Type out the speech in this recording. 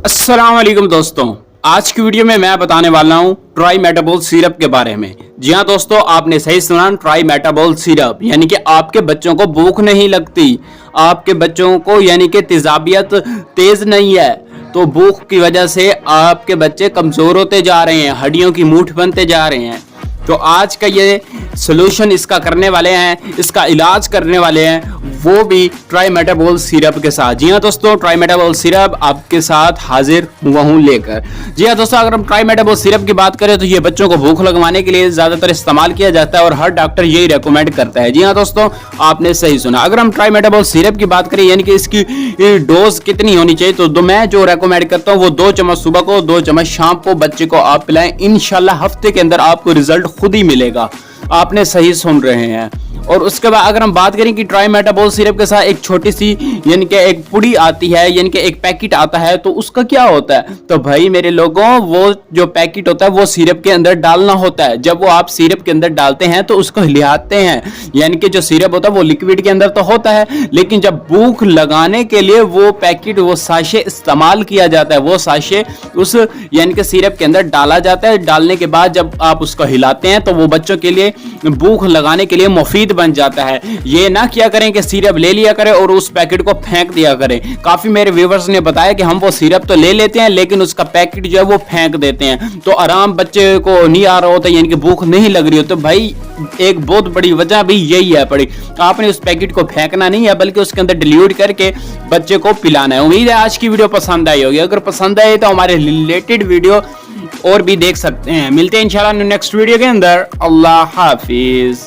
अस्सलाम वालेकुम दोस्तों, आज की वीडियो में मैं बताने वाला हूँ ट्राइमेटाबोल सिरप के बारे में। जी हाँ दोस्तों, आपने सही सुना, ट्राइमेटाबोल सिरप यानी कि आपके बच्चों को भूख नहीं लगती, आपके बच्चों को यानी कि तेजाबियत तेज नहीं है, तो भूख की वजह से आपके बच्चे कमजोर होते जा रहे हैं, हड्डियों की मूठ बनते जा रहे हैं। तो आज का ये सोल्यूशन इसका करने वाले हैं, इसका इलाज करने वाले हैं, वो भी ट्राइमेटाबोल सिरप के साथ। जी हाँ दोस्तों, ट्राइमेटाबोल सिरप आपके साथ हाजिर हुआ हूँ लेकर। जी हाँ दोस्तों, अगर हम ट्राइमेटाबोल सिरप की बात करें तो ये बच्चों को भूख लगवाने के लिए ज्यादातर इस्तेमाल किया जाता है और हर डॉक्टर यही रेकमेंड करता है। जी हाँ दोस्तों, आपने सही सुना। अगर हम ट्राइमेटाबोल सिरप की बात करें यानी कि इसकी डोज कितनी होनी चाहिए, तो मैं जो रेकमेंड करता हूँ वो 2 चम्मच सुबह को, 2 चम्मच शाम को बच्चे को आप पिलाएं। इंशाल्लाह हफ्ते के अंदर आपको रिजल्ट खुद ही मिलेगा। आपने सही सुन रहे हैं। और उसके बाद अगर हम बात करें कि ट्राइमेटाबोल सिरप के साथ एक छोटी सी यानी कि एक पुड़ी आती है, यानी कि एक पैकेट आता है, तो उसका क्या होता है? तो भाई मेरे लोगों, वो जो पैकेट होता है वो सिरप के अंदर डालना होता है। जब वो आप सिरप के अंदर डालते हैं तो उसको हिलाते हैं, यानी कि जो सिरप होता है वो लिक्विड के अंदर तो होता है, लेकिन जब भूख लगाने के लिए वो पैकेट, वो साशे इस्तेमाल किया जाता है, वो साशे उस यानी कि सिरप के अंदर डाला जाता है। डालने के बाद जब आप उसको हिलाते हैं तो वो बच्चों के लिए भूख लगाने के लिए मुफीद बन जाता है। ये ना किया करें कि सिरप ले लिया करें और उस पैकेट को फेंक दिया करें। काफी मेरे व्यूअर्स ने बताया कि हम वो सिरप तो ले लेते हैं लेकिन उसका पैकेट जो है वो फेंक देते हैं, तो आराम बच्चे को नहीं आ रहा होता, यानी कि भूख नहीं लग रही हो। तो भाई एक बहुत बड़ी वजह भी यही है पड़ी, आपने उस पैकेट को फेंकना नहीं है बल्कि उसके अंदर डिल्यूट करके बच्चे को पिलाना है। उम्मीद है आज की वीडियो पसंद आई होगी। अगर पसंद आए तो हमारे रिलेटेड वीडियो और भी देख सकते हैं। मिलते हैं इंशाल्लाह नेक्स्ट वीडियो के अंदर। अल्लाह हाफिज।